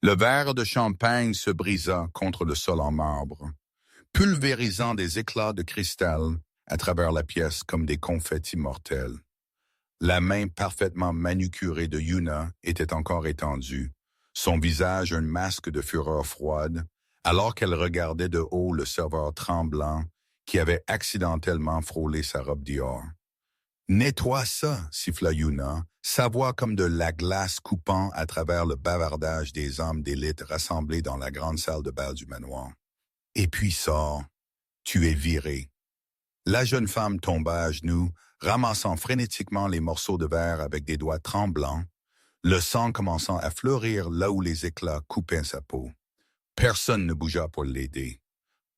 Le verre de champagne se brisa contre le sol en marbre, pulvérisant des éclats de cristal à travers la pièce comme des confettis mortels. La main parfaitement manucurée de Yuna était encore étendue, son visage un masque de fureur froide, alors qu'elle regardait de haut le serveur tremblant qui avait accidentellement frôlé sa robe Dior. Nettoie ça, siffla Yuna, sa voix comme de la glace coupant à travers le bavardage des hommes d'élite rassemblés dans la grande salle de bal du manoir. Et puis sors, tu es viré. La jeune femme tomba à genoux, ramassant frénétiquement les morceaux de verre avec des doigts tremblants, le sang commençant à fleurir là où les éclats coupaient sa peau. Personne ne bougea pour l'aider.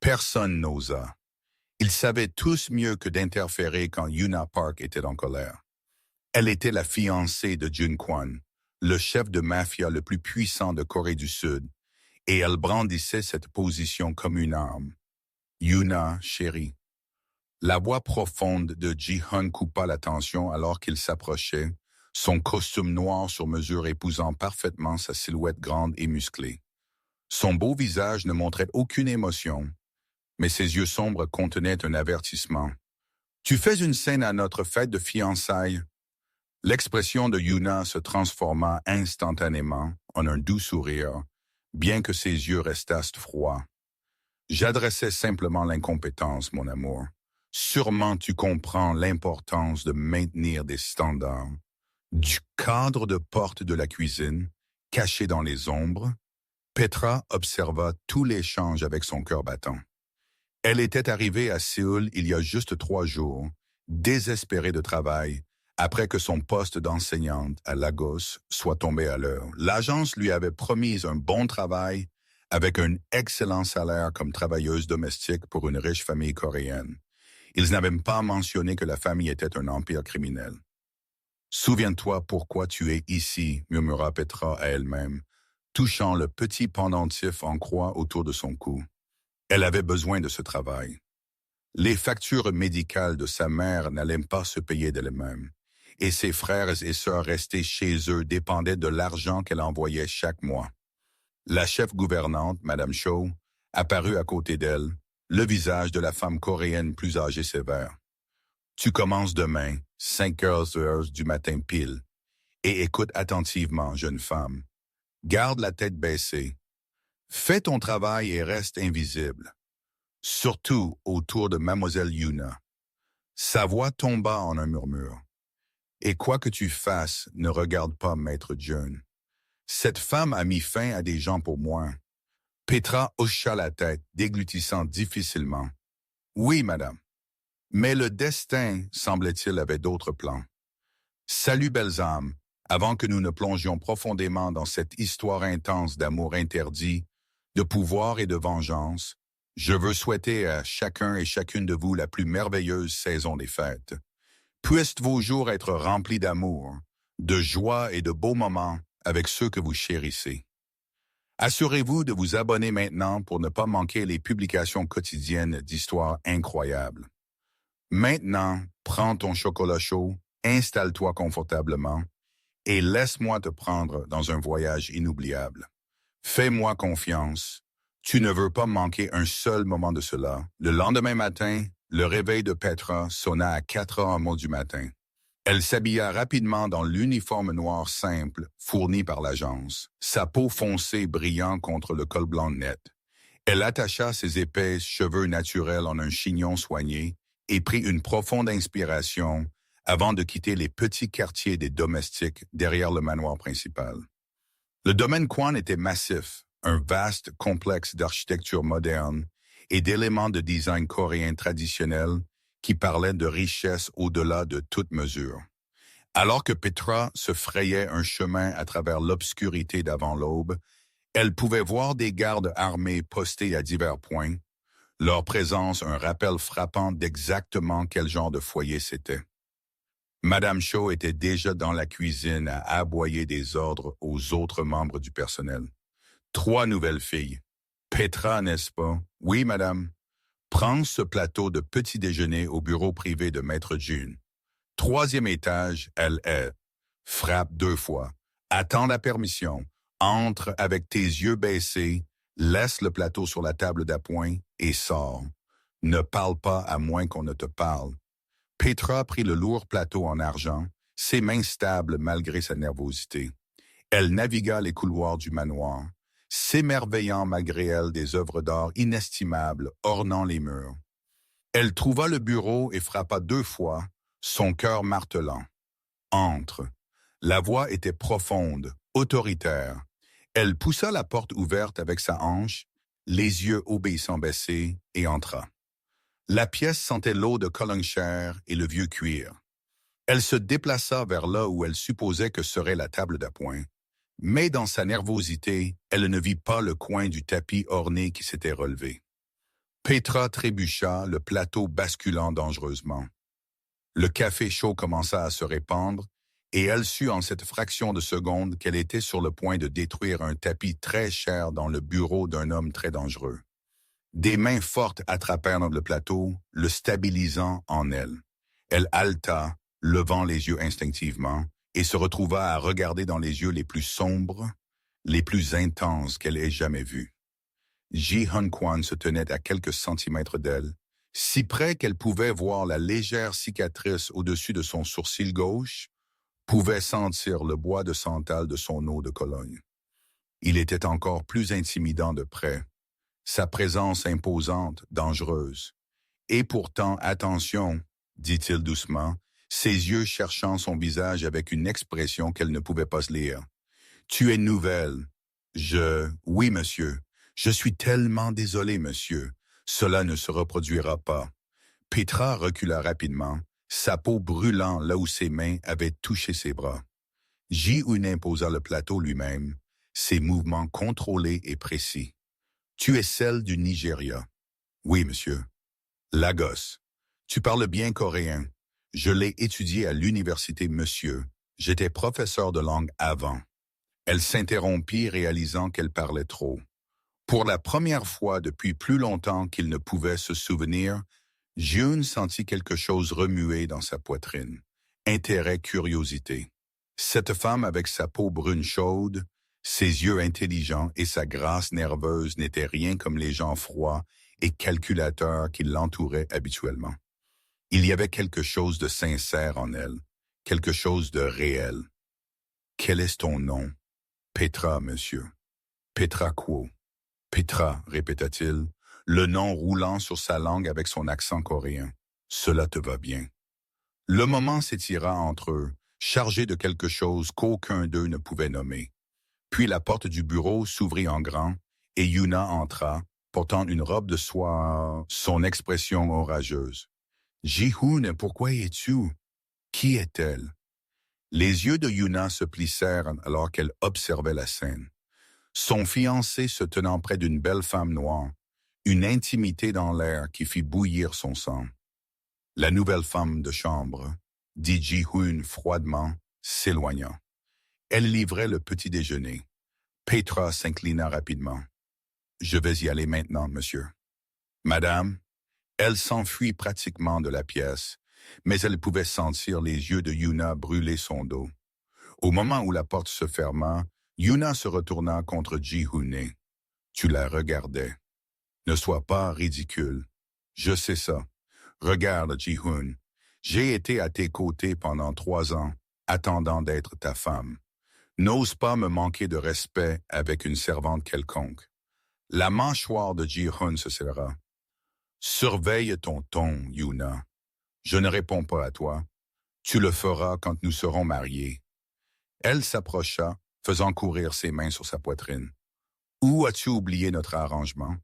Personne n'osa. Ils savaient tous mieux que d'interférer quand Yuna Park était en colère. Elle était la fiancée de Jun Kwan, le chef de mafia le plus puissant de Corée du Sud, et elle brandissait cette position comme une arme. Yuna, chérie. La voix profonde de Ji-hun coupa la tension alors qu'il s'approchait, son costume noir sur mesure épousant parfaitement sa silhouette grande et musclée. Son beau visage ne montrait aucune émotion, mais ses yeux sombres contenaient un avertissement. « Tu fais une scène à notre fête de fiançailles. » L'expression de Yuna se transforma instantanément en un doux sourire, bien que ses yeux restassent froids. « J'adressais simplement l'incompétence, mon amour. Sûrement tu comprends l'importance de maintenir des standards. » Du cadre de porte de la cuisine, caché dans les ombres, Petra observa tout l'échange avec son cœur battant. Elle était arrivée à Séoul il y a juste 3 jours, désespérée de travail, après que son poste d'enseignante à Lagos soit tombé à l'heure. L'agence lui avait promis un bon travail avec un excellent salaire comme travailleuse domestique pour une riche famille coréenne. Ils n'avaient même pas mentionné que la famille était un empire criminel. « Souviens-toi pourquoi tu es ici, » murmura Petra à elle-même, touchant le petit pendentif en croix autour de son cou. Elle avait besoin de ce travail. Les factures médicales de sa mère n'allaient pas se payer d'elles-mêmes, et ses frères et sœurs restés chez eux dépendaient de l'argent qu'elle envoyait chaque mois. La chef gouvernante, Madame Cho, apparut à côté d'elle, le visage de la femme coréenne plus âgée sévère. « Tu commences demain, 5 heures du matin pile, et écoute attentivement, jeune femme. Garde la tête baissée. Fais ton travail et reste invisible. Surtout autour de Mademoiselle Yuna. » Sa voix tomba en un murmure. « Et quoi que tu fasses, ne regarde pas Maître Jun. Cette femme a mis fin à des gens pour moi. » Petra hocha la tête, déglutissant difficilement. « Oui, madame. » Mais le destin, semblait-il, avait d'autres plans. « Salut, belles âmes. Avant que nous ne plongions profondément dans cette histoire intense d'amour interdit, de pouvoir et de vengeance, je veux souhaiter à chacun et chacune de vous la plus merveilleuse saison des fêtes. Puissent vos jours être remplis d'amour, de joie et de beaux moments avec ceux que vous chérissez. Assurez-vous de vous abonner maintenant pour ne pas manquer les publications quotidiennes d'histoires incroyables. Maintenant, prends ton chocolat chaud, installe-toi confortablement et laisse-moi te prendre dans un voyage inoubliable. Fais-moi confiance. Tu ne veux pas manquer un seul moment de cela. Le lendemain matin, le réveil de Petra sonna à 4h du matin. Elle s'habilla rapidement dans l'uniforme noir simple fourni par l'agence, sa peau foncée brillant contre le col blanc net. Elle attacha ses épais cheveux naturels en un chignon soigné et prit une profonde inspiration avant de quitter les petits quartiers des domestiques derrière le manoir principal. Le domaine Kwan était massif, un vaste complexe d'architecture moderne et d'éléments de design coréen traditionnels qui parlaient de richesse au-delà de toute mesure. Alors que Petra se frayait un chemin à travers l'obscurité d'avant l'aube, elle pouvait voir des gardes armés postés à divers points, leur présence un rappel frappant d'exactement quel genre de foyer c'était. Madame Cho était déjà dans la cuisine à aboyer des ordres aux autres membres du personnel. 3 nouvelles filles. Petra, n'est-ce pas? Oui, madame. Prends ce plateau de petit déjeuner au bureau privé de Maître Jun. 3e étage, elle est. Frappe 2 fois. Attends la permission. Entre avec tes yeux baissés, laisse le plateau sur la table d'appoint et sors. Ne parle pas à moins qu'on ne te parle. Petra prit le lourd plateau en argent, ses mains stables malgré sa nervosité. Elle navigua les couloirs du manoir, s'émerveillant malgré elle des œuvres d'art inestimables ornant les murs. Elle trouva le bureau et frappa 2 fois, son cœur martelant. Entre. La voix était profonde, autoritaire. Elle poussa la porte ouverte avec sa hanche, les yeux obéissants baissés, et entra. La pièce sentait l'eau de Collingshire et le vieux cuir. Elle se déplaça vers là où elle supposait que serait la table d'appoint. Mais dans sa nervosité, elle ne vit pas le coin du tapis orné qui s'était relevé. Petra trébucha, le plateau basculant dangereusement. Le café chaud commença à se répandre, et elle sut en cette fraction de seconde qu'elle était sur le point de détruire un tapis très cher dans le bureau d'un homme très dangereux. Des mains fortes attrapèrent le plateau, le stabilisant en elle. Elle haleta, levant les yeux instinctivement, et se retrouva à regarder dans les yeux les plus sombres, les plus intenses qu'elle ait jamais vus. Ji Hun Kwan se tenait à quelques centimètres d'elle, si près qu'elle pouvait voir la légère cicatrice au-dessus de son sourcil gauche, pouvait sentir le bois de santal de son eau de Cologne. Il était encore plus intimidant de près, sa présence imposante, dangereuse. Et pourtant, attention, dit-il doucement, ses yeux cherchant son visage avec une expression qu'elle ne pouvait pas lire. Tu es nouvelle. Oui, monsieur. Je suis tellement désolé, monsieur. Cela ne se reproduira pas. Petra recula rapidement, sa peau brûlant là où ses mains avaient touché ses bras. Ji-Hun imposa le plateau lui-même, ses mouvements contrôlés et précis. Tu es celle du Nigeria. Oui, monsieur. Lagos. Tu parles bien coréen. Je l'ai étudié à l'université, monsieur. J'étais professeur de langue avant. Elle s'interrompit, réalisant qu'elle parlait trop. Pour la première fois depuis plus longtemps qu'il ne pouvait se souvenir, Ji-Hun sentit quelque chose remuer dans sa poitrine. Intérêt, curiosité. Cette femme avec sa peau brune chaude, ses yeux intelligents et sa grâce nerveuse n'étaient rien comme les gens froids et calculateurs qui l'entouraient habituellement. Il y avait quelque chose de sincère en elle, quelque chose de réel. Quel est ton nom? Petra, monsieur. Petra Kuo. Petra, répéta-t-il, le nom roulant sur sa langue avec son accent coréen. Cela te va bien. Le moment s'étira entre eux, chargé de quelque chose qu'aucun d'eux ne pouvait nommer. Puis la porte du bureau s'ouvrit en grand, et Yuna entra, portant une robe de soie, son expression orageuse. « Ji-Hun, pourquoi es-tu? Qui est-elle? » Les yeux de Yuna se plissèrent alors qu'elle observait la scène. Son fiancé se tenant près d'une belle femme noire, une intimité dans l'air qui fit bouillir son sang. La nouvelle femme de chambre, dit Ji-Hun froidement, s'éloignant. Elle livrait le petit déjeuner. Petra s'inclina rapidement. « Je vais y aller maintenant, monsieur. » « Madame ?» Elle s'enfuit pratiquement de la pièce, mais elle pouvait sentir les yeux de Yuna brûler son dos. Au moment où la porte se ferma, Yuna se retourna contre Ji-Hun. Tu la regardais. Ne sois pas ridicule. Je sais ça. Regarde, Ji-Hun. J'ai été à tes côtés pendant 3 ans, attendant d'être ta femme. N'ose pas me manquer de respect avec une servante quelconque. La mâchoire de Ji-Hun se serra. Surveille ton ton, Yuna. Je ne réponds pas à toi. Tu le feras quand nous serons mariés. Elle s'approcha, faisant courir ses mains sur sa poitrine. Où as-tu oublié notre arrangement?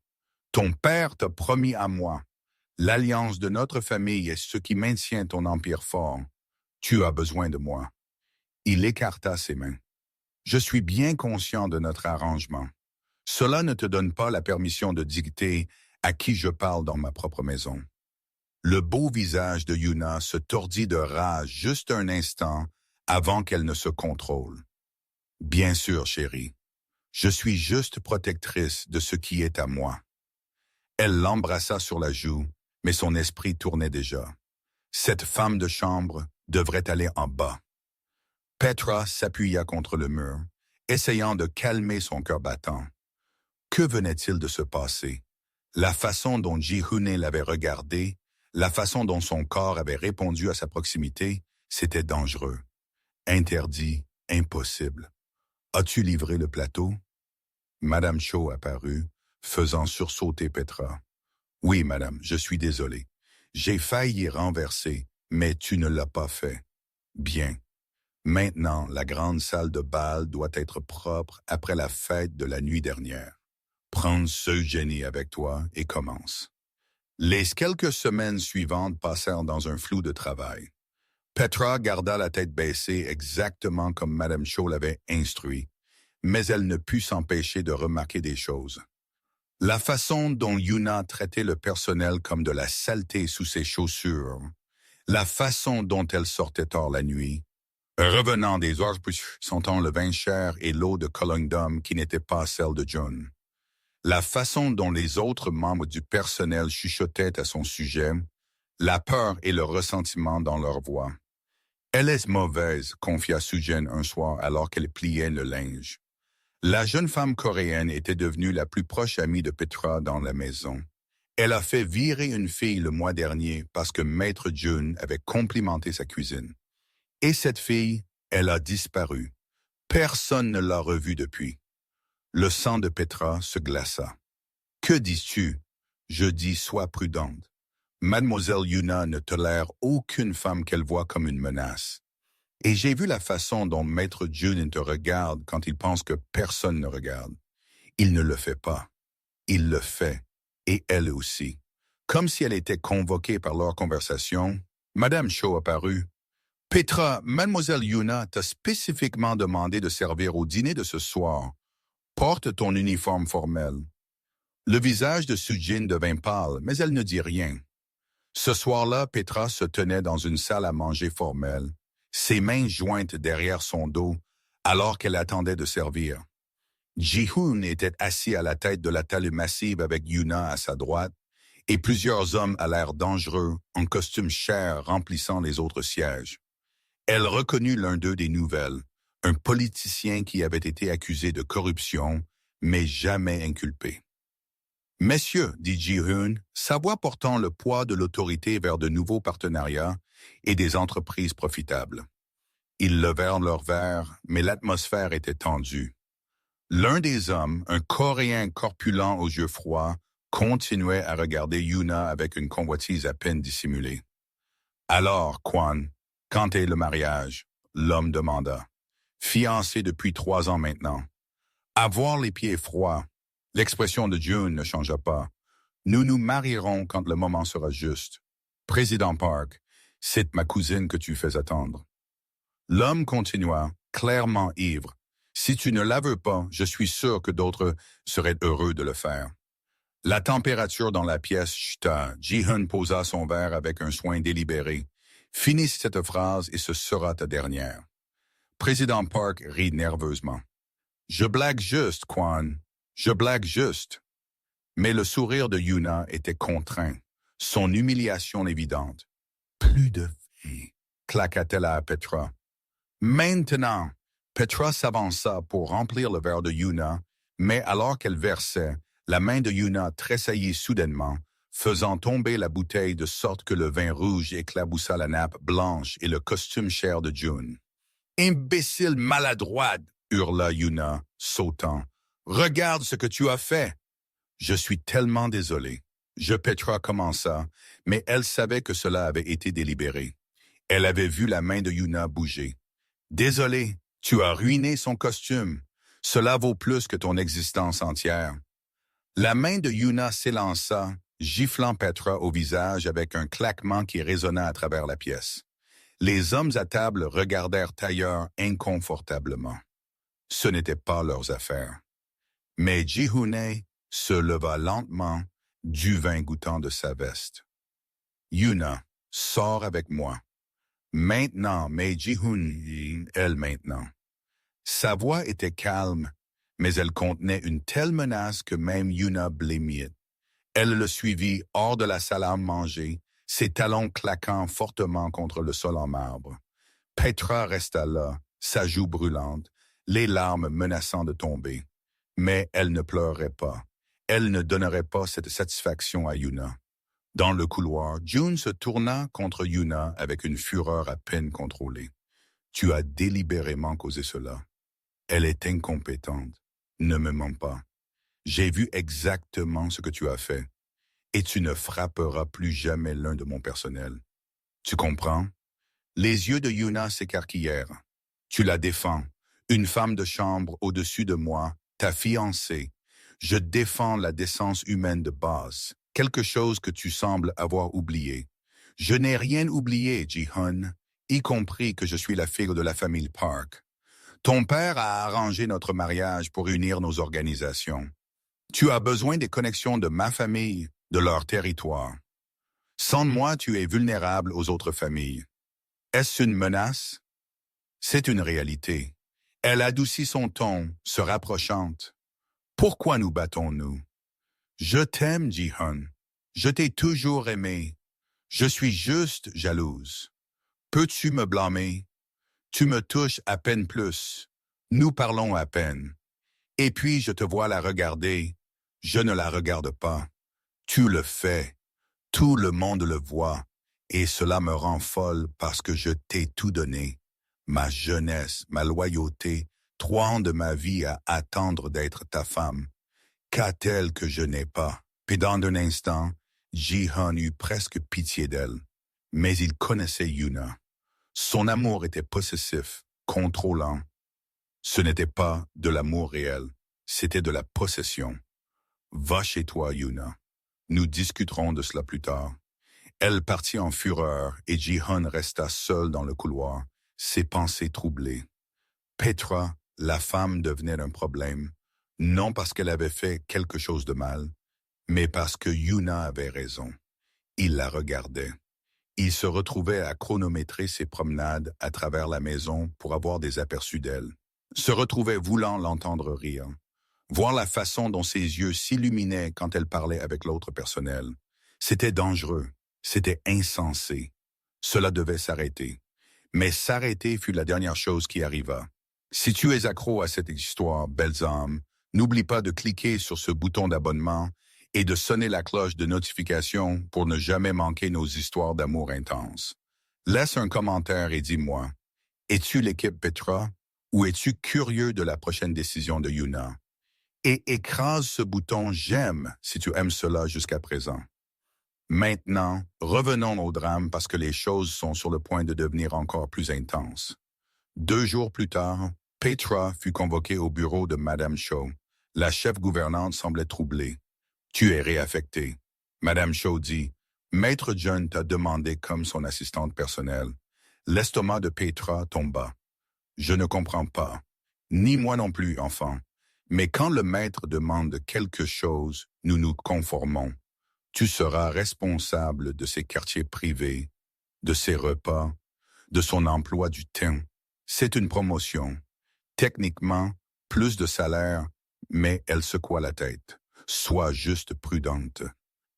Ton père t'a promis à moi. L'alliance de notre famille est ce qui maintient ton empire fort. Tu as besoin de moi. Il écarta ses mains. Je suis bien conscient de notre arrangement. Cela ne te donne pas la permission de dicter à qui je parle dans ma propre maison. Le beau visage de Yuna se tordit de rage juste un instant avant qu'elle ne se contrôle. Bien sûr, chérie. Je suis juste protectrice de ce qui est à moi. Elle l'embrassa sur la joue, mais son esprit tournait déjà. Cette femme de chambre devrait aller en bas. Petra s'appuya contre le mur. essayant de calmer son cœur battant. Que venait-il de se passer? La façon dont Ji-hoon l'avait regardé, la façon dont son corps avait répondu à sa proximité, c'était dangereux. Interdit, impossible. As-tu livré le plateau? Madame Cho apparut, faisant sursauter Petra. Oui, madame, je suis désolé. J'ai failli y renverser, mais tu ne l'as pas fait. Bien. Maintenant, la grande salle de bal doit être propre après la fête de la nuit dernière. Prends ce génie avec toi et commence. Les quelques semaines suivantes passèrent dans un flou de travail. Petra garda la tête baissée exactement comme Madame Cho l'avait instruit, mais elle ne put s'empêcher de remarquer des choses. La façon dont Yuna traitait le personnel comme de la saleté sous ses chaussures, la façon dont elle sortait tard la nuit, revenant des heures sentant le vin cher et l'eau de Cologne d'homme qui n'était pas celle de John. La façon dont les autres membres du personnel chuchotaient à son sujet, la peur et le ressentiment dans leur voix. Elle est mauvaise, confia Sujin un soir alors qu'elle pliait le linge. La jeune femme coréenne était devenue la plus proche amie de Petra dans la maison. Elle a fait virer une fille le mois dernier parce que Maître Jun avait complimenté sa cuisine. Et cette fille, elle a disparu. Personne ne l'a revue depuis. Le sang de Petra se glaça. Que dis-tu? Je dis, sois prudente. Mademoiselle Yuna ne tolère aucune femme qu'elle voit comme une menace. Et j'ai vu la façon dont Maître Jun te regarde quand il pense que personne ne regarde. Il ne le fait pas. Il le fait. Et elle aussi. Comme si elle était convoquée par leur conversation, Madame Cho apparut. Petra, Mademoiselle Yuna t'a spécifiquement demandé de servir au dîner de ce soir. Porte ton uniforme formel. Le visage de Sujin devint pâle, mais elle ne dit rien. Ce soir-là, Petra se tenait dans une salle à manger formelle, ses mains jointes derrière son dos, alors qu'elle attendait de servir. Ji-hoon était assis à la tête de la table massive avec Yuna à sa droite, et plusieurs hommes à l'air dangereux, en costume cher remplissant les autres sièges. Elle reconnut l'un d'eux des nouvelles, un politicien qui avait été accusé de corruption, mais jamais inculpé. « Messieurs, dit Ji-hoon, sa voix portant le poids de l'autorité vers de nouveaux partenariats et des entreprises profitables. » Ils levèrent leurs verres, mais l'atmosphère était tendue. L'un des hommes, un Coréen corpulent aux yeux froids, continuait à regarder Yuna avec une convoitise à peine dissimulée. « Alors, Kwan, quand est le mariage? » L'homme demanda. « Fiancé depuis 3 ans maintenant. » Avoir les pieds froids. L'expression de June ne changea pas. « Nous nous marierons quand le moment sera juste. Président Park, c'est ma cousine que tu fais attendre. » L'homme continua, clairement ivre. « Si tu ne la veux pas, je suis sûr que d'autres seraient heureux de le faire. » La température dans la pièce chuta. Ji-hoon posa son verre avec un soin délibéré. « Finis cette phrase et ce sera ta dernière. » Président Park rit nerveusement. « Je blague juste, Kwan. Je blague juste. » Mais le sourire de Yuna était contraint, son humiliation évidente. « Plus de vin, » claqua-t-elle à Petra. « Maintenant !» Petra s'avança pour remplir le verre de Yuna, mais alors qu'elle versait, la main de Yuna tressaillit soudainement, faisant tomber la bouteille de sorte que le vin rouge éclaboussa la nappe blanche et le costume cher de June. « Imbécile maladroite !» hurla Yuna, sautant. « Regarde ce que tu as fait !»« Je suis tellement désolé. » Petra commença, mais elle savait que cela avait été délibéré. Elle avait vu la main de Yuna bouger. « Désolé, tu as ruiné son costume. Cela vaut plus que ton existence entière. » La main de Yuna s'élança, giflant Petra au visage avec un claquement qui résonna à travers la pièce. Les hommes à table regardèrent ailleurs inconfortablement. Ce n'était pas leurs affaires. Mais Ji-hoon se leva lentement, du vin goûtant de sa veste. « Yuna, sors avec moi. » Maintenant, mais Ji-hoon, elle maintenant. Sa voix était calme, mais elle contenait une telle menace que même Yuna blêmit. Elle le suivit hors de la salle à manger, ses talons claquant fortement contre le sol en marbre. Petra resta là, sa joue brûlante, les larmes menaçant de tomber. Mais elle ne pleurerait pas. Elle ne donnerait pas cette satisfaction à Yuna. Dans le couloir, June se tourna contre Yuna avec une fureur à peine contrôlée. Tu as délibérément causé cela. Elle est incompétente. Ne me mens pas. J'ai vu exactement ce que tu as fait. Et tu ne frapperas plus jamais l'un de mon personnel. Tu comprends? Les yeux de Yuna s'écarquillèrent. Tu la défends. Une femme de chambre au-dessus de moi, ta fiancée. Je défends la décence humaine de base, quelque chose que tu sembles avoir oublié. Je n'ai rien oublié, Ji-hun, y compris que je suis la fille de la famille Park. Ton père a arrangé notre mariage pour unir nos organisations. Tu as besoin des connexions de ma famille, de leur territoire. Sans moi, tu es vulnérable aux autres familles. Est-ce une menace? C'est une réalité. Elle adoucit son ton, se rapprochante. Pourquoi nous battons-nous? Je t'aime, Ji-hun. Je t'ai toujours aimé. Je suis juste jalouse. Peux-tu me blâmer? Tu me touches à peine plus. Nous parlons à peine. Et puis je te vois la regarder. Je ne la regarde pas. Tu le fais. Tout le monde le voit. Et cela me rend folle parce que je t'ai tout donné. Ma jeunesse, ma loyauté, 3 ans de ma vie à attendre d'être ta femme. Qu'a-t-elle que je n'ai pas? Puis dans un instant, Ji-hun eut presque pitié d'elle. Mais il connaissait Yuna. Son amour était possessif, contrôlant. Ce n'était pas de l'amour réel, c'était de la possession. Va chez toi, Yuna. Nous discuterons de cela plus tard. Elle partit en fureur et Ji-hun resta seul dans le couloir, ses pensées troublées. Petra, la femme, devenait un problème, non parce qu'elle avait fait quelque chose de mal, mais parce que Yuna avait raison. Il la regardait. Il se retrouvait à chronométrer ses promenades à travers la maison pour avoir des aperçus d'elle. Se retrouvait voulant l'entendre rire. Voir la façon dont ses yeux s'illuminaient quand elle parlait avec l'autre personnel. C'était dangereux. C'était insensé. Cela devait s'arrêter. Mais s'arrêter fut la dernière chose qui arriva. Si tu es accro à cette histoire, belles âmes, n'oublie pas de cliquer sur ce bouton d'abonnement et de sonner la cloche de notification pour ne jamais manquer nos histoires d'amour intense. Laisse un commentaire et dis-moi, es-tu l'équipe Petra ou es-tu curieux de la prochaine décision de Yuna? Et écrase ce bouton j'aime si tu aimes cela jusqu'à présent. Maintenant, revenons au drame parce que les choses sont sur le point de devenir encore plus intenses. 2 jours plus tard, Petra fut convoquée au bureau de Madame Cho. La chef gouvernante semblait troublée. Tu es réaffecté. Madame Cho dit, Maître John t'a demandé comme son assistante personnelle. L'estomac de Petra tomba. Je ne comprends pas. Ni moi non plus, enfant. Mais quand le maître demande quelque chose, nous nous conformons. Tu seras responsable de ses quartiers privés, de ses repas, de son emploi du temps. C'est une promotion. Techniquement, plus de salaire, mais elle secoua la tête. Sois juste prudente.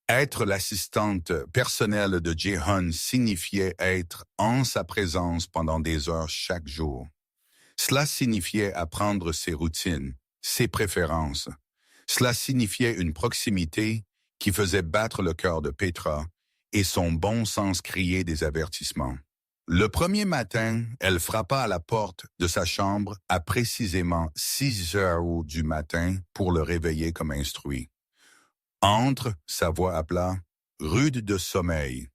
Être l'assistante personnelle de Ji-hun signifiait être en sa présence pendant des heures chaque jour. Cela signifiait apprendre ses routines, ses préférences. Cela signifiait une proximité qui faisait battre le cœur de Petra et son bon sens crier des avertissements. Le premier matin, elle frappa à la porte de sa chambre à précisément 6 heures du matin pour le réveiller comme instruit. Entre, sa voix appela, rude de sommeil.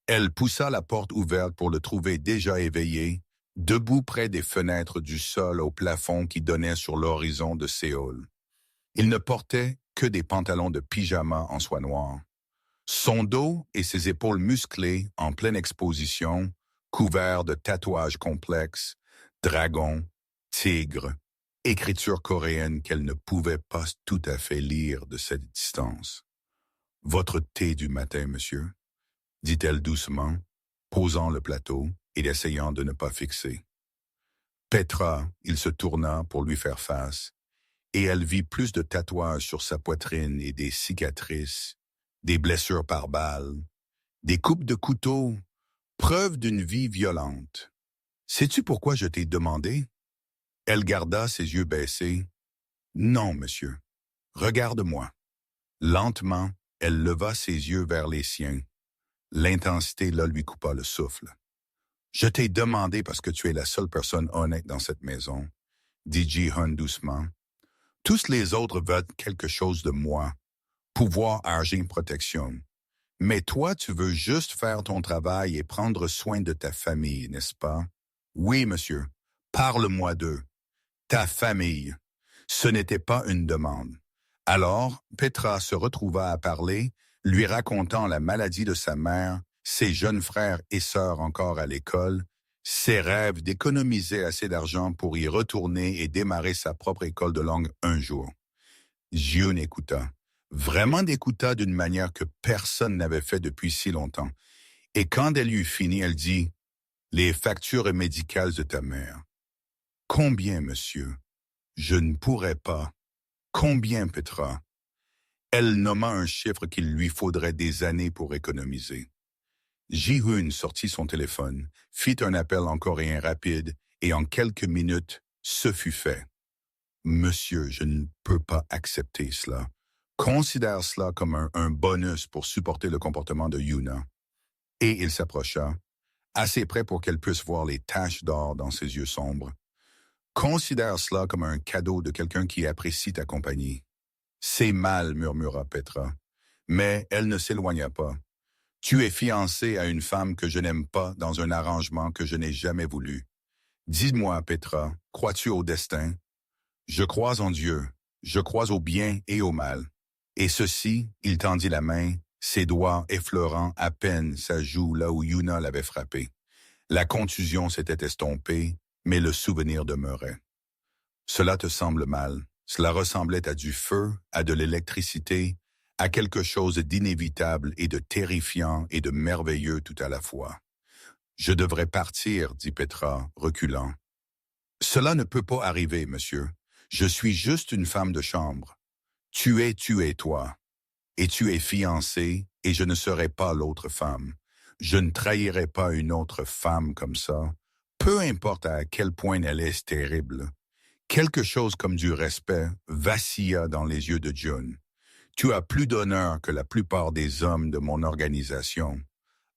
Elle poussa la porte ouverte pour le trouver déjà éveillé, debout près des fenêtres du sol au plafond qui donnait sur l'horizon de Séoul. Il ne portait que des pantalons de pyjama en soie noire. Son dos et ses épaules musclées en pleine exposition, couverts de tatouages complexes, dragons, tigres, écriture coréenne qu'elle ne pouvait pas tout à fait lire de cette distance. « Votre thé du matin, monsieur ?» dit-elle doucement, posant le plateau et essayant de ne pas fixer. Petra, il se tourna pour lui faire face, et elle vit plus de tatouages sur sa poitrine et des cicatrices, des blessures par balles, des coupes de couteau, preuve d'une vie violente. « Sais-tu pourquoi je t'ai demandé? » Elle garda ses yeux baissés. Non, monsieur. Regarde-moi. Lentement, elle leva ses yeux vers les siens. L'intensité là lui coupa le souffle. Je t'ai demandé parce que tu es la seule personne honnête dans cette maison, dit Ji-hun doucement. Tous les autres veulent quelque chose de moi, pouvoir, argent, protection. Mais toi, tu veux juste faire ton travail et prendre soin de ta famille, n'est-ce pas? Oui, monsieur. Parle-moi d'eux. Ta famille. Ce n'était pas une demande. Alors, Petra se retrouva à parler, lui racontant la maladie de sa mère, ses jeunes frères et sœurs encore à l'école, ses rêves d'économiser assez d'argent pour y retourner et démarrer sa propre école de langue un jour. June écouta. Vraiment écouta d'une manière que personne n'avait fait depuis si longtemps. Et quand elle eut fini, elle dit, « Les factures médicales de ta mère. » « Combien, monsieur? » « Je ne pourrais pas. »« Combien, Petra? » Elle nomma un chiffre qu'il lui faudrait des années pour économiser. Ji-hun sortit son téléphone, fit un appel en coréen rapide, et en quelques minutes, ce fut fait. « Monsieur, je ne peux pas accepter cela. Considère cela comme un bonus pour supporter le comportement de Yuna. » Et il s'approcha, assez près pour qu'elle puisse voir les taches d'or dans ses yeux sombres. « Considère cela comme un cadeau de quelqu'un qui apprécie ta compagnie. »« C'est mal, murmura Petra. Mais elle ne s'éloigna pas. « Tu es fiancée à une femme que je n'aime pas dans un arrangement que je n'ai jamais voulu. Dis-moi, Petra, crois-tu au destin? » « Je crois en Dieu. Je crois au bien et au mal. » Et ceci, il tendit la main, ses doigts effleurant à peine sa joue là où Yuna l'avait frappé. La contusion s'était estompée, mais le souvenir demeurait. « Cela te semble mal. Cela ressemblait à du feu, à de l'électricité, à quelque chose d'inévitable et de terrifiant et de merveilleux tout à la fois. »« Je devrais partir, dit Petra, reculant. »« Cela ne peut pas arriver, monsieur. Je suis juste une femme de chambre. Tu es toi. Et tu es fiancée, et je ne serai pas l'autre femme. Je ne trahirai pas une autre femme comme ça. Peu importe à quel point elle est terrible. » Quelque chose comme du respect vacilla dans les yeux de June. « Tu as plus d'honneur que la plupart des hommes de mon organisation.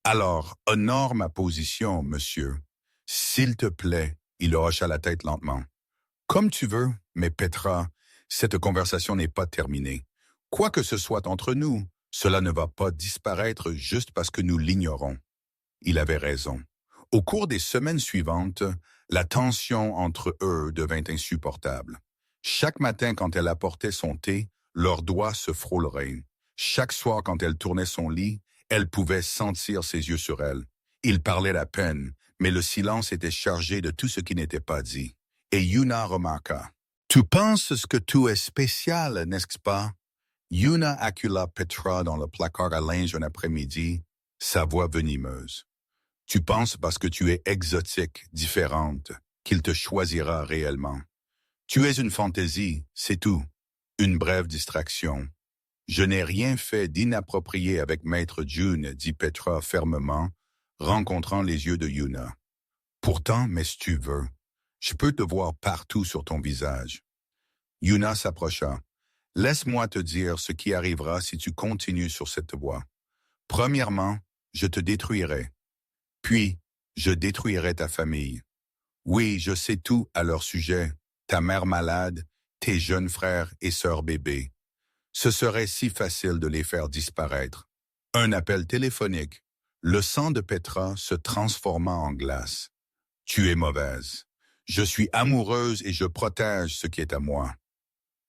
Alors, honore ma position, monsieur. S'il te plaît. » Il hocha la tête lentement. « Comme tu veux, mais Petra, cette conversation n'est pas terminée. Quoi que ce soit entre nous, cela ne va pas disparaître juste parce que nous l'ignorons. » Il avait raison. Au cours des semaines suivantes, la tension entre eux devint insupportable. Chaque matin quand elle apportait son thé, leurs doigts se frôleraient. Chaque soir quand elle tournait son lit, elle pouvait sentir ses yeux sur elle. Ils parlaient à peine, mais le silence était chargé de tout ce qui n'était pas dit. Et Yuna remarqua. « Tu penses ce que tu es spécial, n'est-ce pas? » Yuna accula Petra dans le placard à linge un après-midi, sa voix venimeuse. « Tu penses parce que tu es exotique, différente, qu'il te choisira réellement. Tu es une fantaisie, c'est tout. Une brève distraction. Je n'ai rien fait d'inapproprié avec Maître June, dit Petra fermement, rencontrant les yeux de Yuna. Pourtant, mais si tu veux, je peux te voir partout sur ton visage. » Yuna s'approcha. « Laisse-moi te dire ce qui arrivera si tu continues sur cette voie. Premièrement, je te détruirai. Puis, je détruirai ta famille. Oui, je sais tout à leur sujet, ta mère malade, tes jeunes frères et sœurs bébés. Ce serait si facile de les faire disparaître. » Un appel téléphonique. Le sang de Petra se transforma en glace. « Tu es mauvaise. Je suis amoureuse et je protège ce qui est à moi. »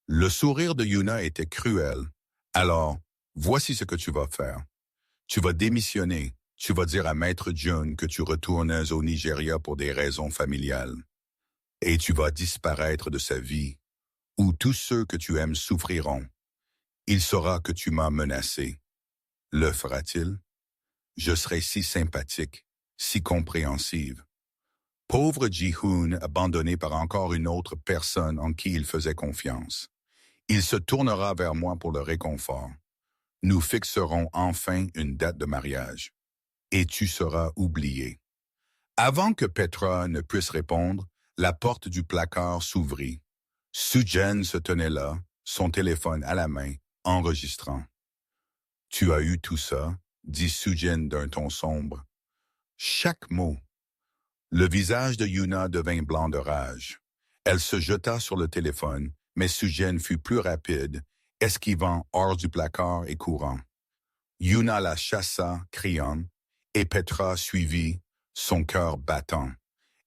Le sourire de Yuna était cruel. « Alors, voici ce que tu vas faire. Tu vas démissionner. Tu vas dire à Maître June que tu retournes au Nigeria pour des raisons familiales. Et tu vas disparaître de sa vie, où tous ceux que tu aimes souffriront. Il saura que tu m'as menacé. Le fera-t-il? Je serai si sympathique, si compréhensive. » Pauvre Ji-hun abandonné par encore une autre personne en qui il faisait confiance. Il se tournera vers moi pour le réconfort. Nous fixerons enfin une date de mariage. Et tu seras oublié. Avant que Petra ne puisse répondre, La porte du placard s'ouvrit. Su-Jen se tenait là, son téléphone à la main, enregistrant. « Tu as eu tout ça ?» dit Su-Jen d'un ton sombre. Chaque mot. Le visage de Yuna devint blanc de rage. Elle se jeta sur le téléphone, mais Su-Jen fut plus rapide, esquivant hors du placard et courant. Yuna la chassa, criant, et Petra suivit, son cœur battant.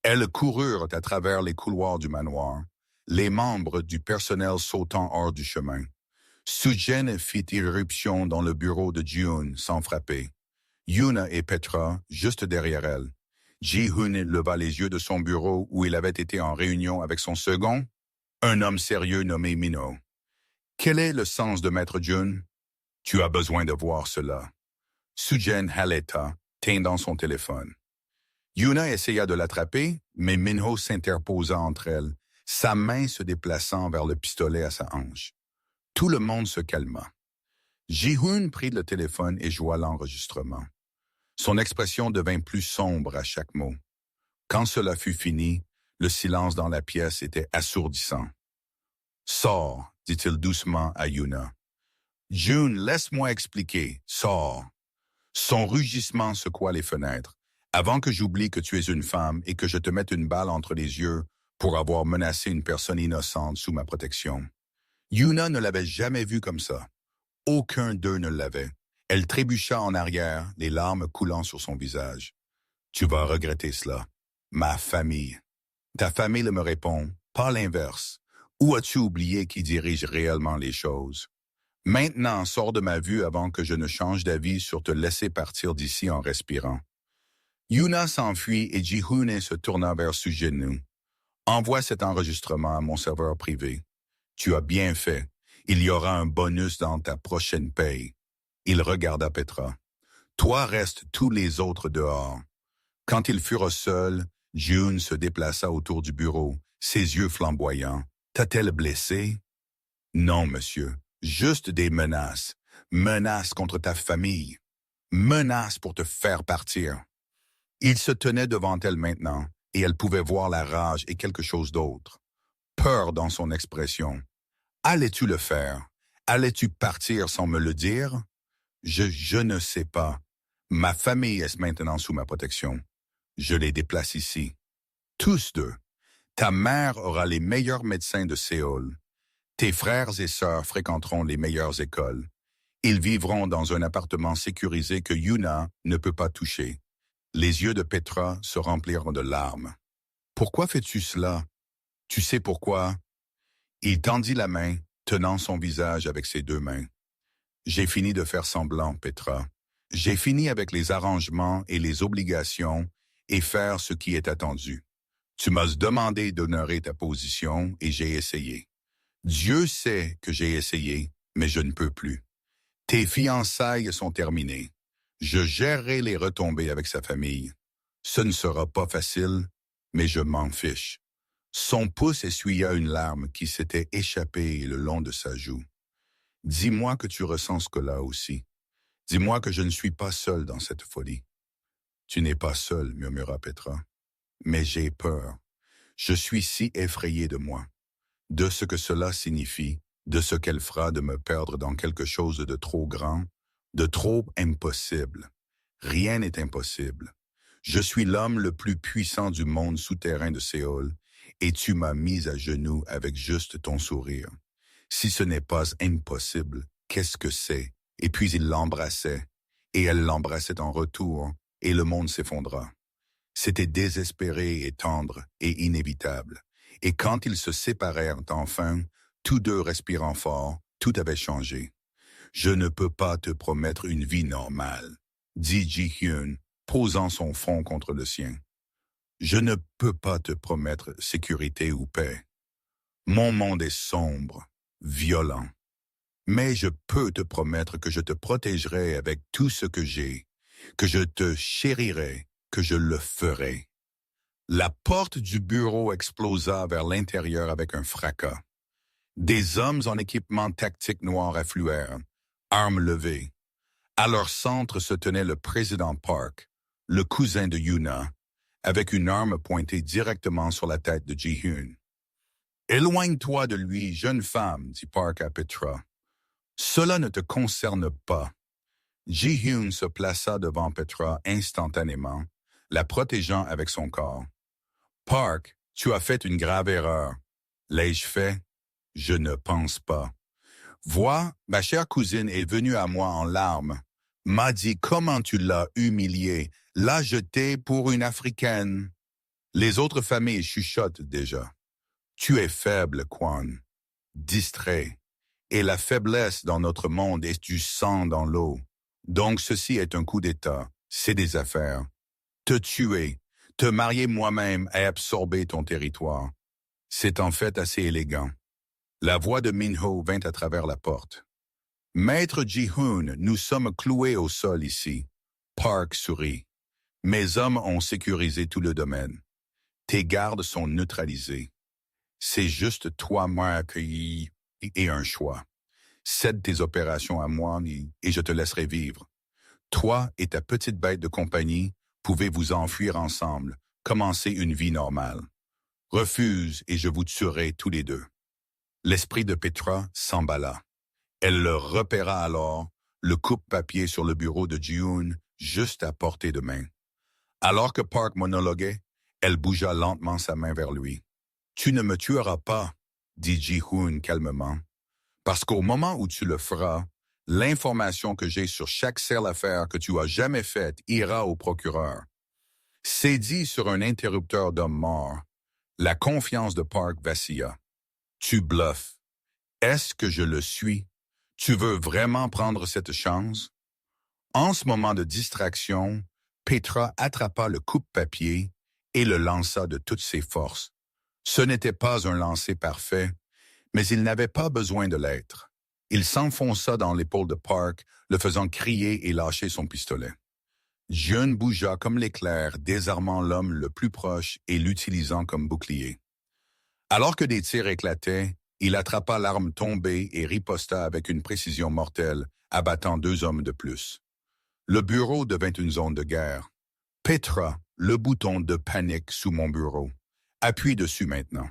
Elles coururent à travers les couloirs du manoir, les membres du personnel sautant hors du chemin. Su-Jen fit irruption dans le bureau de Ji-Hoon sans frapper. Yuna et Petra, juste derrière elle. Ji-Hoon leva les yeux de son bureau où il avait été en réunion avec son second, un homme sérieux nommé Minho. « Quel est le sens de Maître Jun? Tu as besoin de voir cela. » Su-Jen haleta, tendant son téléphone. Yuna essaya de l'attraper, mais Minho s'interposa entre elles, sa main se déplaçant vers le pistolet à sa hanche. Tout le monde se calma. Ji-Hoon prit le téléphone et joua l'enregistrement. Son expression devint plus sombre à chaque mot. Quand cela fut fini, le silence dans la pièce était assourdissant. « Sors, dit-il doucement à Yuna. « June, laisse-moi expliquer. Sors. » Son rugissement secoua les fenêtres. « Avant que j'oublie que tu es une femme et que je te mette une balle entre les yeux pour avoir menacé une personne innocente sous ma protection. » Yuna ne l'avait jamais vu comme ça. Aucun d'eux ne l'avait. Elle trébucha en arrière, les larmes coulant sur son visage. « Tu vas regretter cela. Ma famille. » Ta famille me répond, pas l'inverse. Où as-tu oublié qui dirige réellement les choses? Maintenant, sors de ma vue avant que je ne change d'avis sur te laisser partir d'ici en respirant. Yuna s'enfuit et Ji-Hoon se tourna vers Su-Jen. Envoie cet enregistrement à mon serveur privé. Tu as bien fait. Il y aura un bonus dans ta prochaine paye. Il regarda Petra. Toi restes tous les autres dehors. Quand ils furent seuls, June se déplaça autour du bureau, ses yeux flamboyants. T'a-t-elle blessé? Non, monsieur. Juste des menaces. Menaces contre ta famille. Menaces pour te faire partir. Il se tenait devant elle maintenant, et elle pouvait voir la rage et quelque chose d'autre. Peur dans son expression. Allais-tu le faire? Allais-tu partir sans me le dire? Je ne sais pas. Ma famille est maintenant sous ma protection. Je les déplace ici. Tous deux. Ta mère aura les meilleurs médecins de Séoul. Tes frères et sœurs fréquenteront les meilleures écoles. Ils vivront dans un appartement sécurisé que Yuna ne peut pas toucher. Les yeux de Petra se remplirent de larmes. Pourquoi fais-tu cela? Tu sais pourquoi? Il tendit la main, tenant son visage avec ses deux mains. J'ai fini de faire semblant, Petra. J'ai fini avec les arrangements et les obligations et faire ce qui est attendu. Tu m'as demandé d'honorer ta position et j'ai essayé. Dieu sait que j'ai essayé, mais je ne peux plus. Tes fiançailles sont terminées. Je gérerai les retombées avec sa famille. Ce ne sera pas facile, mais je m'en fiche. Son pouce essuya une larme qui s'était échappée le long de sa joue. Dis-moi que tu ressens ce que là aussi. Dis-moi que je ne suis pas seul dans cette folie. Tu n'es pas seul, murmura Petra. Mais j'ai peur. Je suis si effrayé de moi, de ce que cela signifie, de ce qu'elle fera de me perdre dans quelque chose de trop grand, de trop impossible. Rien n'est impossible. Je suis l'homme le plus puissant du monde souterrain de Séoul, et tu m'as mis à genoux avec juste ton sourire. Si ce n'est pas impossible, qu'est-ce que c'est? Et puis il l'embrassait, et elle l'embrassait en retour, et le monde s'effondra. C'était désespéré et tendre et inévitable. Et quand ils se séparèrent enfin, tous deux respirant fort, tout avait changé. « Je ne peux pas te promettre une vie normale, » dit Ji-Hyun, posant son front contre le sien. « Je ne peux pas te promettre sécurité ou paix. Mon monde est sombre, violent. Mais je peux te promettre que je te protégerai avec tout ce que j'ai, que je te chérirai, que je le ferai. » La porte du bureau explosa vers l'intérieur avec un fracas. Des hommes en équipement tactique noir affluèrent, armes levées. À leur centre se tenait le président Park, le cousin de Yuna, avec une arme pointée directement sur la tête de Ji-Hoon. « Éloigne-toi de lui, jeune femme, dit Park à Petra. Cela ne te concerne pas. » Ji-Hoon se plaça devant Petra instantanément, la protégeant avec son corps. « Park, tu as fait une grave erreur. » « L'ai-je fait? Je ne pense pas. » « Vois, ma chère cousine est venue à moi en larmes, m'a dit comment tu l'as humiliée, l'a jetée pour une Africaine. Les autres familles chuchotent déjà. Tu es faible, Kwan, distrait, et la faiblesse dans notre monde est du sang dans l'eau. Donc ceci est un coup d'État, c'est des affaires. Te tuer, te marier moi-même et absorber ton territoire. C'est en fait assez élégant. La voix de Minho vint à travers la porte. « Maître Ji-Hoon, nous sommes cloués au sol ici. » Park sourit. « Mes hommes ont sécurisé tout le domaine. Tes gardes sont neutralisés. C'est juste toi, moi, accueilli et un choix. Cède tes opérations à moi et je te laisserai vivre. Toi et ta petite bête de compagnie pouvez vous enfuir ensemble, commencer une vie normale. Refuse et je vous tuerai tous les deux. » L'esprit de Petra s'emballa. Elle le repéra alors, le coupe-papier sur le bureau de Ji-Hoon, juste à portée de main. Alors que Park monologuait, elle bougea lentement sa main vers lui. « Tu ne me tueras pas, » dit Ji-Hoon calmement, « parce qu'au moment où tu le feras, l'information que j'ai sur chaque sale affaire que tu as jamais faite ira au procureur. » C'est dit sur un interrupteur d'homme mort. La confiance de Park vacilla. « Tu bluffes. Est-ce que je le suis? Tu veux vraiment prendre cette chance? » En ce moment de distraction, Petra attrapa le coupe-papier et le lança de toutes ses forces. Ce n'était pas un lancer parfait, mais il n'avait pas besoin de l'être. Il s'enfonça dans l'épaule de Park, le faisant crier et lâcher son pistolet. Ji-Hoon bougea comme l'éclair, désarmant l'homme le plus proche et l'utilisant comme bouclier. Alors que des tirs éclataient, il attrapa l'arme tombée et riposta avec une précision mortelle, abattant 2 hommes de plus. Le bureau devint une zone de guerre. Petra, le bouton de panique sous mon bureau. Appuie dessus maintenant.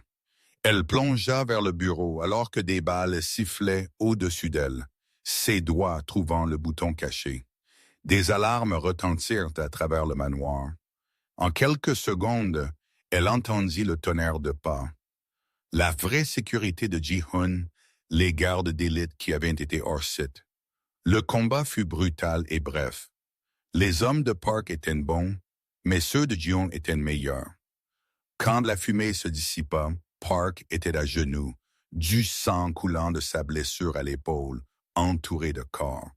Elle plongea vers le bureau alors que des balles sifflaient au-dessus d'elle, ses doigts trouvant le bouton caché. Des alarmes retentirent à travers le manoir. En quelques secondes, elle entendit le tonnerre de pas. La vraie sécurité de Ji-Hoon, les gardes d'élite qui avaient été hors site. Le combat fut brutal et bref. Les hommes de Park étaient bons, mais ceux de Ji-Hoon étaient meilleurs. Quand la fumée se dissipa, Park était à genoux, du sang coulant de sa blessure à l'épaule, entouré de corps.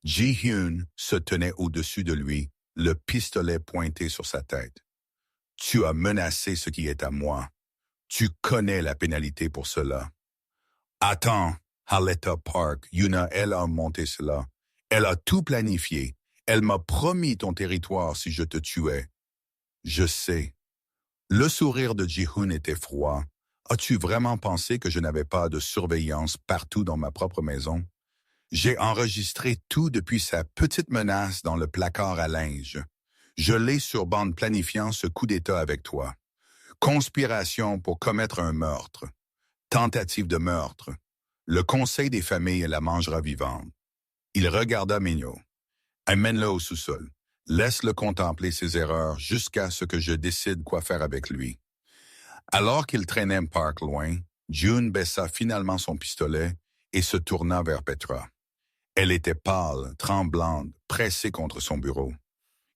Ji-Hoon se tenait au-dessus de lui, le pistolet pointé sur sa tête. « Tu as menacé ce qui est à moi. Tu connais la pénalité pour cela. » « Attends, Haleta Park, Yuna, elle a monté cela. Elle a tout planifié. Elle m'a promis ton territoire si je te tuais. » « Je sais. » Le sourire de Ji-Hoon était froid. « As-tu vraiment pensé que je n'avais pas de surveillance partout dans ma propre maison? J'ai enregistré tout depuis sa petite menace dans le placard à linge. Je l'ai sur bande planifiant ce coup d'État avec toi. Conspiration pour commettre un meurtre. Tentative de meurtre. Le conseil des familles la mangera vivante. » Il regarda Mignot. « Amène-le au sous-sol. Laisse-le contempler ses erreurs jusqu'à ce que je décide quoi faire avec lui. » Alors qu'il traînait Park loin, Ji-Hoon baissa finalement son pistolet et se tourna vers Petra. Elle était pâle, tremblante, pressée contre son bureau.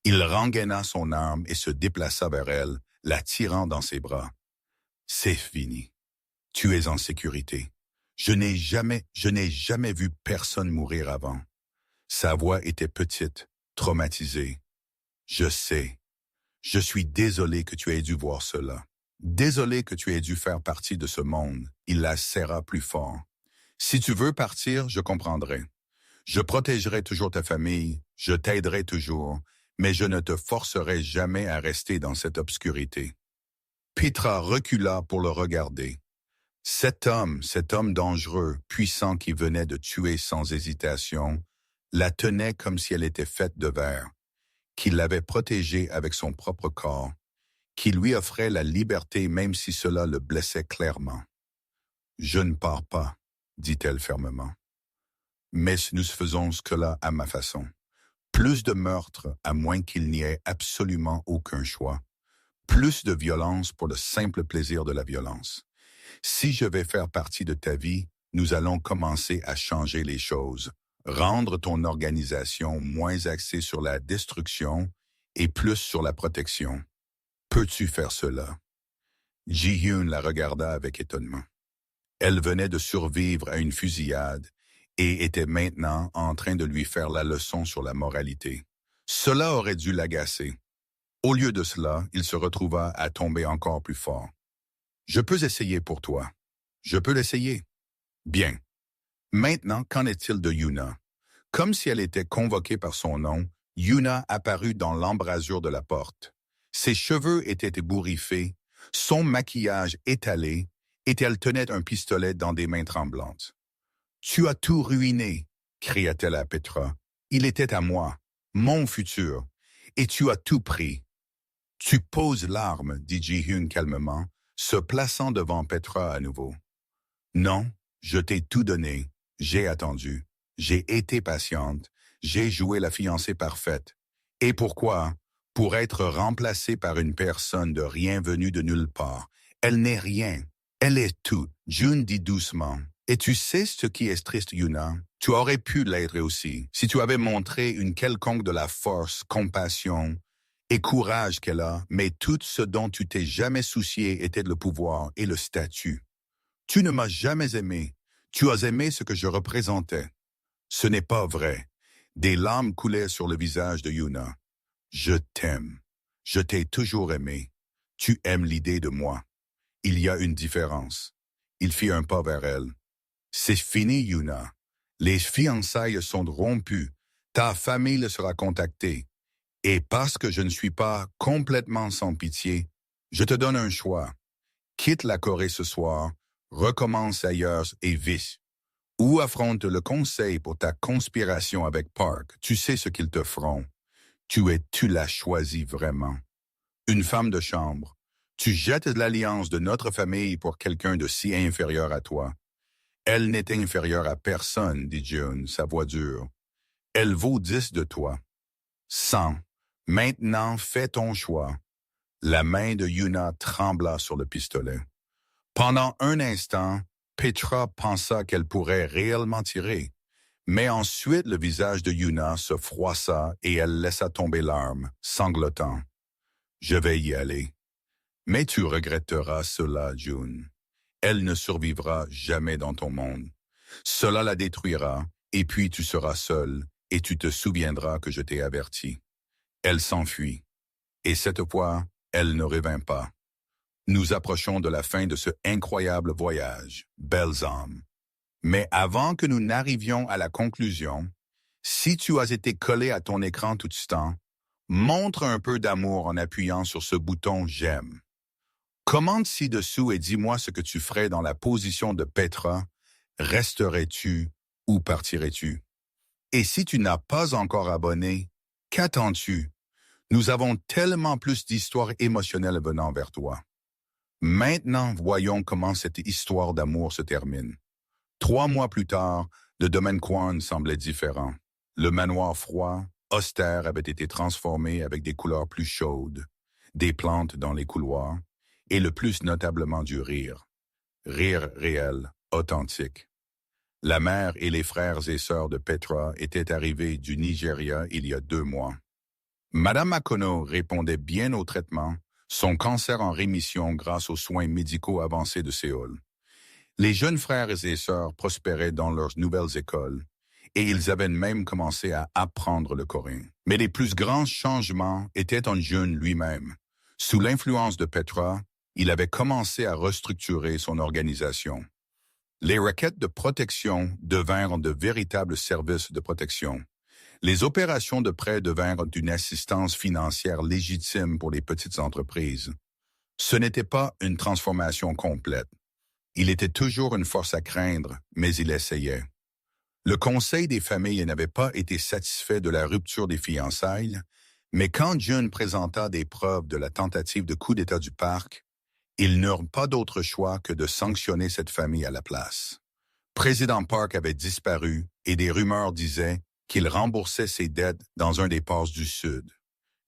Il rengaina son arme et se déplaça vers elle, la tirant dans ses bras. « C'est fini. Tu es en sécurité. Je n'ai jamais vu personne mourir avant. » Sa voix était petite, traumatisée. « Je sais. Je suis désolé que tu aies dû voir cela. Désolé que tu aies dû faire partie de ce monde. » Il la serra plus fort. « Si tu veux partir, je comprendrai. Je protégerai toujours ta famille, je t'aiderai toujours, mais je ne te forcerai jamais à rester dans cette obscurité. » Petra recula pour le regarder. Cet homme dangereux, puissant qui venait de tuer sans hésitation, la tenait comme si elle était faite de verre, qu'il l'avait protégée avec son propre corps, qui lui offrait la liberté même si cela le blessait clairement. « Je ne pars pas, dit-elle fermement. Mais nous faisons cela à ma façon. Plus de meurtres, à moins qu'il n'y ait absolument aucun choix. Plus de violence pour le simple plaisir de la violence. Si je vais faire partie de ta vie, nous allons commencer à changer les choses, rendre ton organisation moins axée sur la destruction et plus sur la protection. Peux-tu faire cela? » Ji-hyun la regarda avec étonnement. Elle venait de survivre à une fusillade et était maintenant en train de lui faire la leçon sur la moralité. Cela aurait dû l'agacer. Au lieu de cela, il se retrouva à tomber encore plus fort. « Je peux essayer pour toi. Je peux l'essayer. » « Bien. Maintenant, qu'en est-il de Yuna? » Comme si elle était convoquée par son nom, Yuna apparut dans l'embrasure de la porte. Ses cheveux étaient ébouriffés, son maquillage étalé, et elle tenait un pistolet dans des mains tremblantes. « Tu as tout ruiné, » cria-t-elle à Petra. « Il était à moi, mon futur, et tu as tout pris. »« Tu poses l'arme, » dit Ji-hyun calmement, se plaçant devant Petra à nouveau. « Non, je t'ai tout donné, j'ai attendu, j'ai été patiente, j'ai joué la fiancée parfaite. Et pourquoi? Pour être remplacée par une personne de rien venue de nulle part. Elle n'est rien, elle est tout. » Jun dit doucement. « Et tu sais ce qui est triste, Yuna? Tu aurais pu l'être aussi, si tu avais montré une quelconque de la force, compassion et courage qu'elle a, mais tout ce dont tu t'es jamais soucié était le pouvoir et le statut. Tu ne m'as jamais aimé. Tu as aimé ce que je représentais. » Ce n'est pas vrai. Des larmes coulaient sur le visage de Yuna. « Je t'aime. Je t'ai toujours aimé. Tu aimes l'idée de moi. Il y a une différence. » Il fit un pas vers elle. « C'est fini, Yuna. Les fiançailles sont rompues. Ta famille sera contactée. Et parce que je ne suis pas complètement sans pitié, je te donne un choix. Quitte la Corée ce soir, recommence ailleurs et vice. Ou affronte le conseil pour ta conspiration avec Park. Tu sais ce qu'ils te feront. Tu l'as choisi vraiment. Une femme de chambre. Tu jettes l'alliance de notre famille pour quelqu'un de si inférieur à toi. Elle n'est inférieure à personne, dit Jun, sa voix dure. Elle vaut 10 de toi. 100. Maintenant, fais ton choix. La main de Yuna trembla sur le pistolet. Pendant un instant, Petra pensa qu'elle pourrait réellement tirer. Mais ensuite, le visage de Yuna se froissa et elle laissa tomber l'arme, sanglotant. « Je vais y aller. Mais tu regretteras cela, Jun. Elle ne survivra jamais dans ton monde. Cela la détruira, et puis tu seras seul, et tu te souviendras que je t'ai averti. » Elle s'enfuit. Et cette fois, elle ne revint pas. Nous approchons de la fin de ce incroyable voyage, belles âmes. Mais avant que nous n'arrivions à la conclusion, si tu as été collé à ton écran tout ce temps, montre un peu d'amour en appuyant sur ce bouton « J'aime ». Commente ci-dessous et dis-moi ce que tu ferais dans la position de Petra. Resterais-tu ou partirais-tu? Et si tu n'as pas encore abonné, qu'attends-tu? Nous avons tellement plus d'histoires émotionnelles venant vers toi. Maintenant, voyons comment cette histoire d'amour se termine. 3 mois plus tard, le domaine Kwon semblait différent. Le manoir froid, austère avait été transformé avec des couleurs plus chaudes, des plantes dans les couloirs, et le plus notablement du rire. Rire réel, authentique. La mère et les frères et sœurs de Petra étaient arrivés du Nigeria il y a 2 mois. Madame Makono répondait bien au traitement, son cancer en rémission grâce aux soins médicaux avancés de Séoul. Les jeunes frères et sœurs prospéraient dans leurs nouvelles écoles, et ils avaient même commencé à apprendre le coréen. Mais les plus grands changements étaient en Jun lui-même. Sous l'influence de Petra, il avait commencé à restructurer son organisation. Les requêtes de protection devinrent de véritables services de protection. Les opérations de prêt devinrent une assistance financière légitime pour les petites entreprises. Ce n'était pas une transformation complète. Il était toujours une force à craindre, mais il essayait. Le Conseil des familles n'avait pas été satisfait de la rupture des fiançailles, Mais quand June présenta des preuves de la tentative de coup d'État du parc, ils n'eurent pas d'autre choix que de sanctionner cette famille à la place. Président Park avait disparu et des rumeurs disaient qu'il remboursait ses dettes dans un des ports du Sud.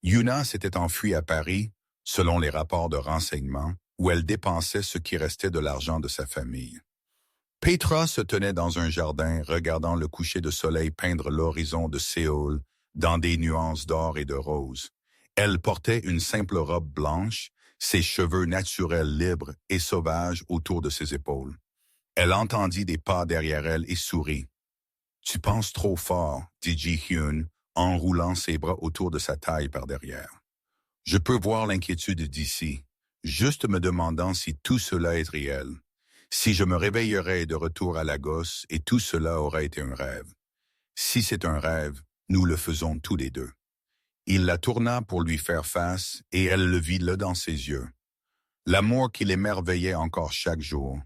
Yuna s'était enfuie à Paris, selon les rapports de renseignement, où elle dépensait ce qui restait de l'argent de sa famille. Petra se tenait dans un jardin regardant le coucher de soleil peindre l'horizon de Séoul dans des nuances d'or et de rose. Elle portait une simple robe blanche, ses cheveux naturels libres et sauvages autour de ses épaules. Elle entendit des pas derrière elle et sourit. « Tu penses trop fort, » dit Ji-hyun, enroulant ses bras autour de sa taille par derrière. « Je peux voir l'inquiétude d'ici, juste me demandant si tout cela est réel. Si je me réveillerais de retour à Lagos et tout cela aurait été un rêve. Si c'est un rêve, nous le faisons tous les deux. » Il la tourna pour lui faire face et elle le vit là dans ses yeux. L'amour qui l'émerveillait encore chaque jour.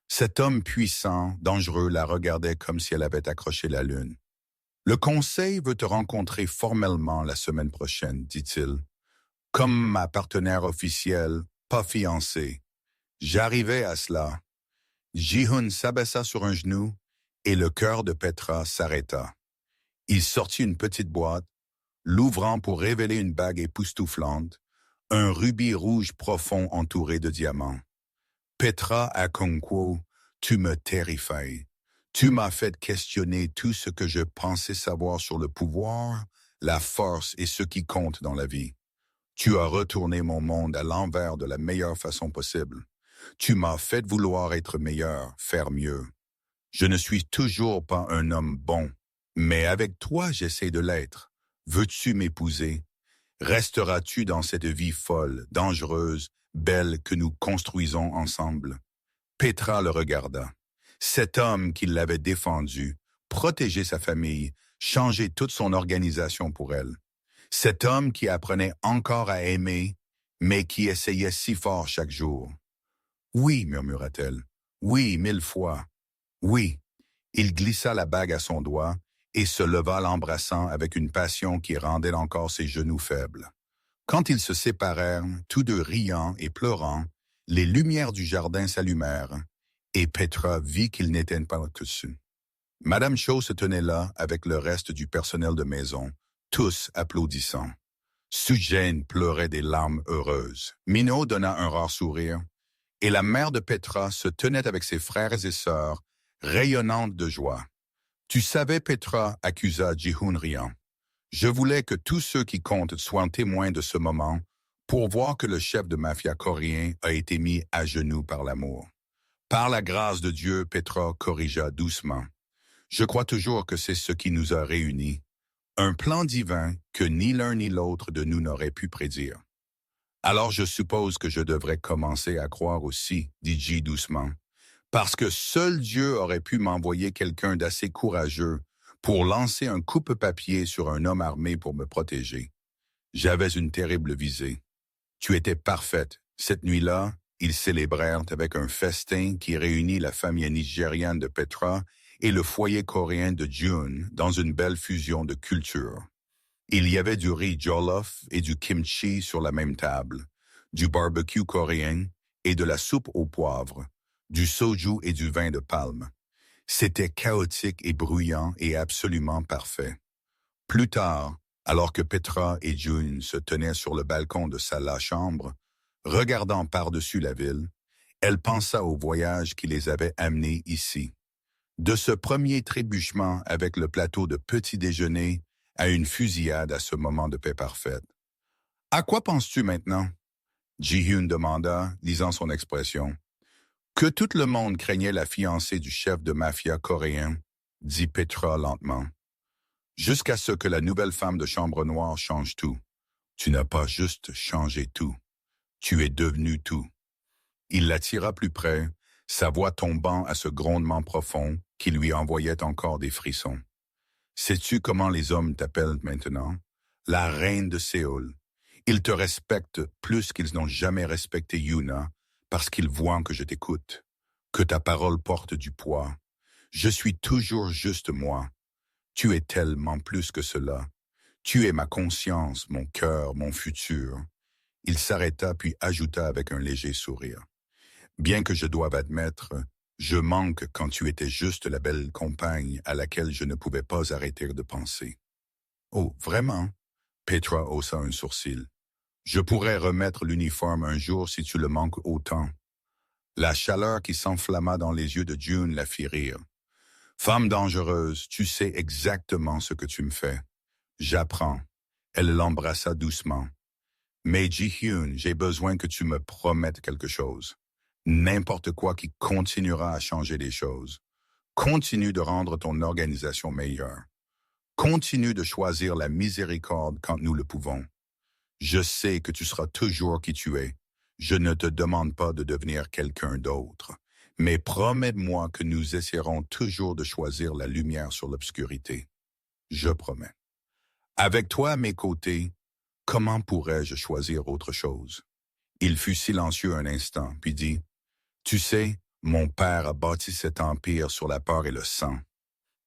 Cet homme puissant, dangereux, la regardait comme si elle avait accroché la lune. « Le conseil veut te rencontrer formellement la semaine prochaine, dit-il. Comme ma partenaire officielle, pas fiancée. J'arrivais à cela. » Ji-hyun s'abaissa sur un genou et le cœur de Petra s'arrêta. Il sortit une petite boîte, l'ouvrant pour révéler une bague époustouflante, un rubis rouge profond entouré de diamants. Petra Akonkwo, tu me terrifies. Tu m'as fait questionner tout ce que je pensais savoir sur le pouvoir, la force et ce qui compte dans la vie. Tu as retourné mon monde à l'envers de la meilleure façon possible. Tu m'as fait vouloir être meilleur, faire mieux. Je ne suis toujours pas un homme bon, mais avec toi j'essaie de l'être. Veux-tu m'épouser? Resteras-tu dans cette vie folle, dangereuse, belle que nous construisons ensemble? Petra le regarda. Cet homme qui l'avait défendu, protégé sa famille, changé toute son organisation pour elle. Cet homme qui apprenait encore à aimer, mais qui essayait si fort chaque jour. « Oui, murmura-t-elle. Oui, 1000 fois. Oui. » Il glissa la bague à son doigt et se leva l'embrassant avec une passion qui rendait encore ses genoux faibles. Quand ils se séparèrent, tous deux riant et pleurant, les lumières du jardin s'allumèrent et Petra vit qu'ils n'étaient pas dessus. Madame Cho se tenait là avec le reste du personnel de maison, tous applaudissant. Sujane pleurait des larmes heureuses. Minot donna un rare sourire et la mère de Petra se tenait avec ses frères et sœurs, rayonnante de joie. « Tu savais, Petra, » accusa Ji-hyun riant. « Je voulais que tous ceux qui comptent soient témoins de ce moment pour voir que le chef de mafia coréen a été mis à genoux par l'amour. » Par la grâce de Dieu, Petra corrigea doucement. « Je crois toujours que c'est ce qui nous a réunis. Un plan divin que ni l'un ni l'autre de nous n'aurait pu prédire. » « Alors je suppose que je devrais commencer à croire aussi, » dit Ji doucement, « parce que seul Dieu aurait pu m'envoyer quelqu'un d'assez courageux pour lancer un coupe-papier sur un homme armé pour me protéger. J'avais une terrible visée. Tu étais parfaite. Cette nuit-là, ils célébrèrent avec un festin qui réunit la famille nigériane de Petra et le foyer coréen de June dans une belle fusion de cultures. Il y avait du riz jollof et du kimchi sur la même table, du barbecue coréen et de la soupe au poivre, du soju et du vin de palme. C'était chaotique et bruyant et absolument parfait. Plus tard, alors que Petra et June se tenaient sur le balcon de sa chambre, regardant par-dessus la ville, elle pensa au voyage qui les avait amenés ici. De ce premier trébuchement avec le plateau de petit déjeuner à une fusillade à ce moment de paix parfaite. « À quoi penses-tu maintenant? » Ji-hyun demanda, lisant son expression. « Que tout le monde craignait la fiancée du chef de mafia coréen, » dit Petra lentement. « Jusqu'à ce que la nouvelle femme de chambre noire change tout. Tu n'as pas juste changé tout. Tu es devenu tout. » Il la tira plus près, sa voix tombant à ce grondement profond qui lui envoyait encore des frissons. « Sais-tu comment les hommes t'appellent maintenant? La reine de Séoul. Ils te respectent plus qu'ils n'ont jamais respecté Yuna parce qu'ils voient que je t'écoute, que ta parole porte du poids. Je suis toujours juste moi. Tu es tellement plus que cela. Tu es ma conscience, mon cœur, mon futur. Il s'arrêta puis ajouta avec un léger sourire. Bien que je doive admettre, je manque quand tu étais juste la belle compagne à laquelle je ne pouvais pas arrêter de penser. Oh, vraiment? Petra haussa un sourcil. Je pourrais remettre l'uniforme un jour si tu le manques autant. La chaleur qui s'enflamma dans les yeux de June la fit rire. Femme dangereuse, tu sais exactement ce que tu me fais. J'apprends. Elle l'embrassa doucement. Mais Ji-hyun, j'ai besoin que tu me promettes quelque chose. N'importe quoi qui continuera à changer les choses. Continue de rendre ton organisation meilleure. Continue de choisir la miséricorde quand nous le pouvons. Je sais que tu seras toujours qui tu es. Je ne te demande pas de devenir quelqu'un d'autre. Mais promets-moi que nous essaierons toujours de choisir la lumière sur l'obscurité. Je promets. Avec toi à mes côtés, comment pourrais-je choisir autre chose? Il fut silencieux un instant, puis dit, « Tu sais, mon père a bâti cet empire sur la peur et le sang.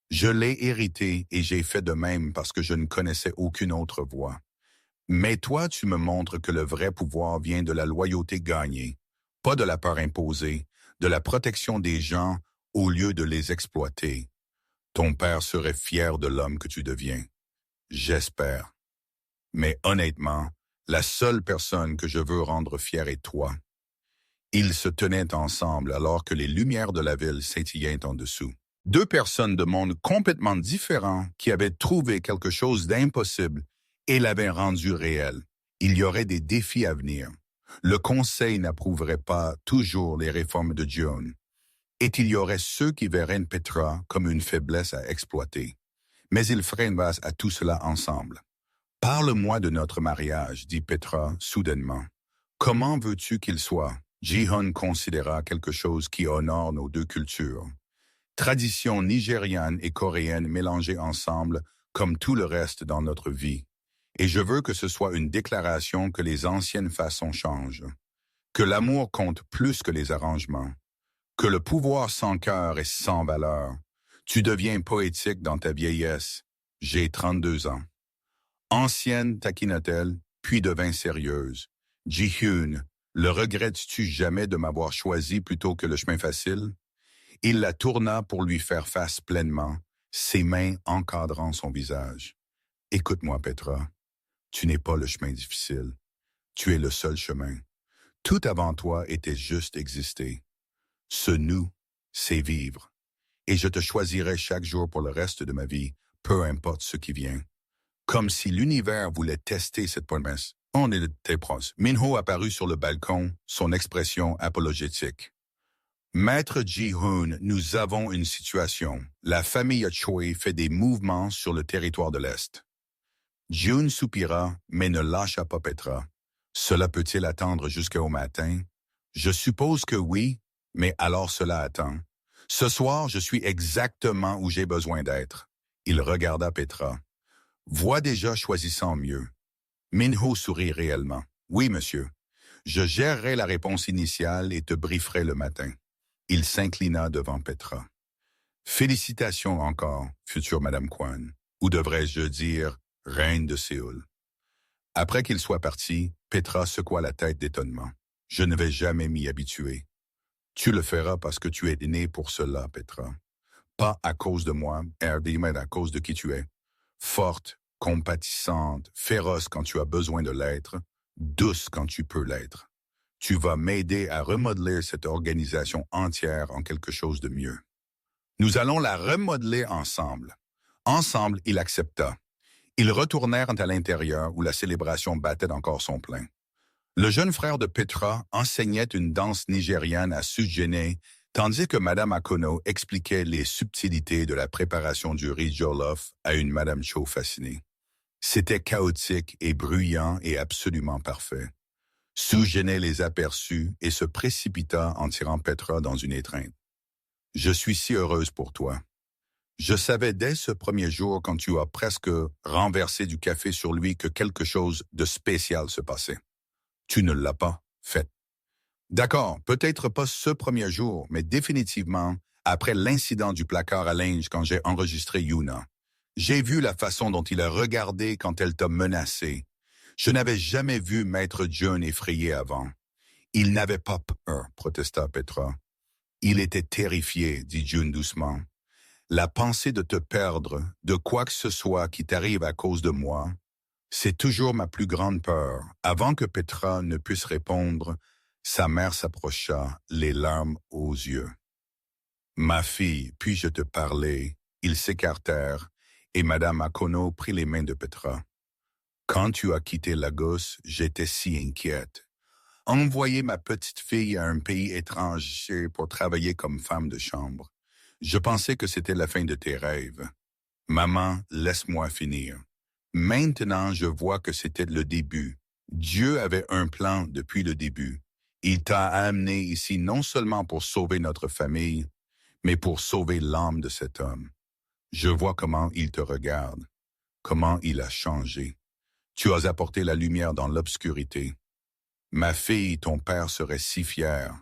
Je l'ai hérité et j'ai fait de même parce que je ne connaissais aucune autre voie. Mais toi, tu me montres que le vrai pouvoir vient de la loyauté gagnée, pas de la peur imposée, de la protection des gens au lieu de les exploiter. Ton père serait fier de l'homme que tu deviens. J'espère. Mais honnêtement, la seule personne que je veux rendre fière est toi. » Ils se tenaient ensemble alors que les lumières de la ville scintillaient en dessous. Deux personnes de mondes complètement différents qui avaient trouvé quelque chose d'impossible et l'avaient rendu réel. Il y aurait des défis à venir. Le Conseil n'approuverait pas toujours les réformes de June. Et il y aurait ceux qui verraient Petra comme une faiblesse à exploiter. Mais ils feraient une base à tout cela ensemble. « Parle-moi de notre mariage, dit Petra soudainement. Comment veux-tu qu'il soit? » Ji-hyun considéra quelque chose qui honore nos deux cultures. Traditions nigérianes et coréennes mélangées ensemble comme tout le reste dans notre vie. Et je veux que ce soit une déclaration que les anciennes façons changent. Que l'amour compte plus que les arrangements. Que le pouvoir sans cœur est sans valeur. Tu deviens poétique dans ta vieillesse. J'ai 32 ans. Ancienne, taquina-t-elle, puis devint sérieuse. Ji-hyun, le regrettes-tu jamais de m'avoir choisi plutôt que le chemin facile? Il la tourna pour lui faire face pleinement, ses mains encadrant son visage. Écoute-moi, Petra. Tu n'es pas le chemin difficile. Tu es le seul chemin. Tout avant toi était juste exister. Ce nous, c'est vivre. Et je te choisirai chaque jour pour le reste de ma vie, peu importe ce qui vient. Comme si l'univers voulait tester cette promesse. On était proches. Minho apparut sur le balcon, son expression apologétique. Maître Ji-hyun, nous avons une situation. La famille Choi fait des mouvements sur le territoire de l'Est. June soupira, mais ne lâcha pas Petra. Cela peut-il attendre jusqu'au matin? Je suppose que oui, mais alors cela attend. Ce soir, je suis exactement où j'ai besoin d'être. Il regarda Petra. Vois déjà choisissant mieux. Minho sourit réellement. Oui, monsieur. Je gérerai la réponse initiale et te brieferai le matin. Il s'inclina devant Petra. Félicitations encore, future Madame Kwan. Ou devrais-je dire, reine de Séoul. Après qu'il soit parti, Petra secoua la tête d'étonnement. Je ne vais jamais m'y habituer. Tu le feras parce que tu es née pour cela, Petra. Pas à cause de moi, mais à cause de qui tu es. Forte, compatissante, féroce quand tu as besoin de l'être, douce quand tu peux l'être. Tu vas m'aider à remodeler cette organisation entière en quelque chose de mieux. Nous allons la remodeler ensemble. Ensemble, il accepta. Ils retournèrent à l'intérieur où la célébration battait encore son plein. Le jeune frère de Petra enseignait une danse nigériane à Sujene, tandis que Madame Akono expliquait les subtilités de la préparation du riz jollof à une Madame Cho fascinée. C'était chaotique et bruyant et absolument parfait. Sujene les aperçut et se précipita en tirant Petra dans une étreinte. « Je suis si heureuse pour toi. Je savais dès ce premier jour quand tu as presque renversé du café sur lui que quelque chose de spécial se passait. Tu ne l'as pas fait. D'accord, peut-être pas ce premier jour, mais définitivement après l'incident du placard à linge quand j'ai enregistré Yuna. J'ai vu la façon dont il a regardé quand elle t'a menacé. Je n'avais jamais vu Maître John effrayé avant. Il n'avait pas peur, protesta Petra. Il était terrifié, dit June doucement. La pensée de te perdre, de quoi que ce soit qui t'arrive à cause de moi, c'est toujours ma plus grande peur. Avant que Petra ne puisse répondre, sa mère s'approcha, les larmes aux yeux. Ma fille, puis-je te parler? Ils s'écartèrent, et Madame Akono prit les mains de Petra. Quand tu as quitté Lagos, j'étais si inquiète. Envoyer ma petite fille à un pays étranger pour travailler comme femme de chambre. Je pensais que c'était la fin de tes rêves. Maman, laisse-moi finir. Maintenant, je vois que c'était le début. Dieu avait un plan depuis le début. Il t'a amené ici non seulement pour sauver notre famille, mais pour sauver l'âme de cet homme. Je vois comment il te regarde, comment il a changé. Tu as apporté la lumière dans l'obscurité. Ma fille, ton père serait si fier.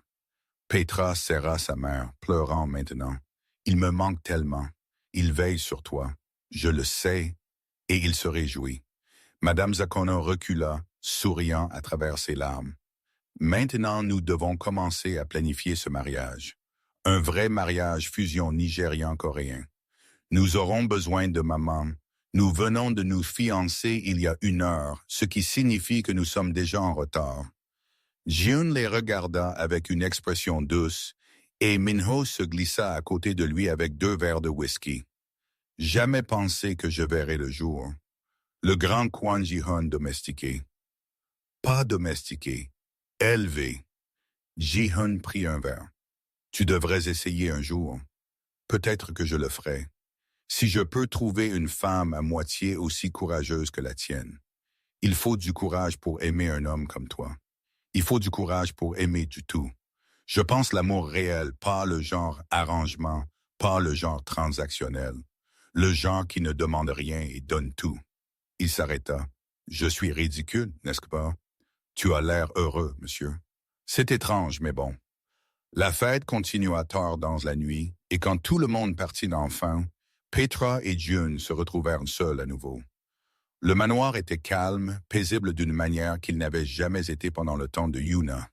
Petra serra sa mère, pleurant maintenant. Il me manque tellement. Il veille sur toi. Je le sais, et il se réjouit. Madame Zakono recula, souriant à travers ses larmes. Maintenant, nous devons commencer à planifier ce mariage. Un vrai mariage fusion nigérian-coréen. Nous aurons besoin de maman. Nous venons de nous fiancer il y a 1 heure, ce qui signifie que nous sommes déjà en retard. June les regarda avec une expression douce, et Minho se glissa à côté de lui avec 2 verres de whisky. Jamais pensé que je verrais le jour. Le grand Kwon Ji-hun domestiqué. Pas domestiqué, élevé. Ji-hun prit un verre. Tu devrais essayer un jour. Peut-être que je le ferai. Si je peux trouver une femme à moitié aussi courageuse que la tienne. Il faut du courage pour aimer un homme comme toi. Il faut du courage pour aimer du tout. Je pense l'amour réel, pas le genre arrangement, pas le genre transactionnel. Le genre qui ne demande rien et donne tout. Il s'arrêta. Je suis ridicule, n'est-ce pas? Tu as l'air heureux, monsieur. C'est étrange, mais bon. La fête continua tard dans la nuit, et quand tout le monde partit d'enfin, Petra et June se retrouvèrent seuls à nouveau. Le manoir était calme, paisible d'une manière qu'il n'avait jamais été pendant le temps de Yuna.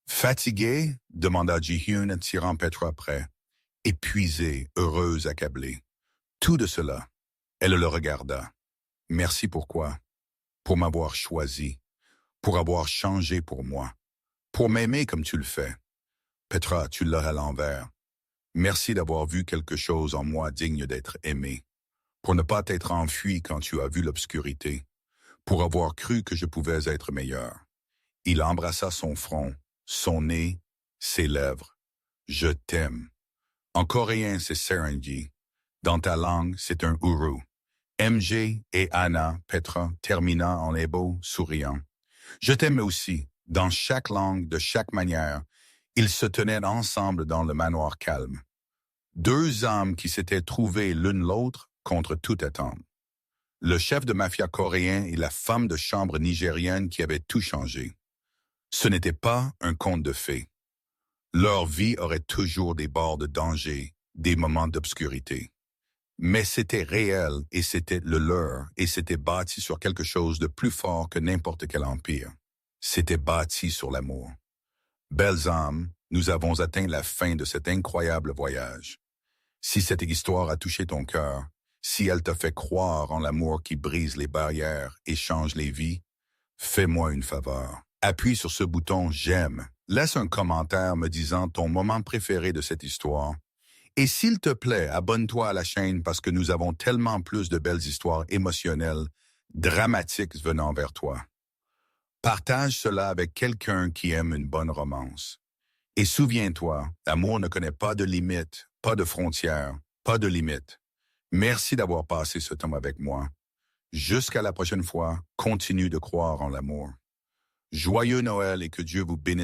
Fatiguée? Demanda Ji-hyun, tirant Petra près. Épuisée, heureuse, accablée. Tout de cela. Elle le regarda. Merci pourquoi? Pour m'avoir choisi. Pour avoir changé pour moi. Pour m'aimer comme tu le fais. Petra, tu l'as à l'envers. Merci d'avoir vu quelque chose en moi digne d'être aimé. Pour ne pas t'être enfui quand tu as vu l'obscurité. Pour avoir cru que je pouvais être meilleur. Il embrassa son front, son nez, ses lèvres. Je t'aime. En coréen, c'est Serenji. Dans ta langue, c'est un uru. MJ et Anna, Petra, termina en hébeau, souriant. Je t'aime aussi. Dans chaque langue, de chaque manière, ils se tenaient ensemble dans le manoir calme. 2 âmes qui s'étaient trouvées l'une l'autre contre toute attente. Le chef de mafia coréen et la femme de chambre nigérienne qui avaient tout changé. Ce n'était pas un conte de fées. Leur vie aurait toujours des bords de danger, des moments d'obscurité. Mais c'était réel et c'était le leur et c'était bâti sur quelque chose de plus fort que n'importe quel empire. C'était bâti sur l'amour. Belles âmes, nous avons atteint la fin de cet incroyable voyage. Si cette histoire a touché ton cœur, si elle t'a fait croire en l'amour qui brise les barrières et change les vies, fais-moi une faveur. Appuie sur ce bouton « J'aime ». Laisse un commentaire me disant ton moment préféré de cette histoire. Et s'il te plaît, abonne-toi à la chaîne parce que nous avons tellement plus de belles histoires émotionnelles, dramatiques venant vers toi. Partage cela avec quelqu'un qui aime une bonne romance. Et souviens-toi, l'amour ne connaît pas de limites, pas de frontières, pas de limites. Merci d'avoir passé ce temps avec moi. Jusqu'à la prochaine fois, continue de croire en l'amour. Joyeux Noël et que Dieu vous bénisse.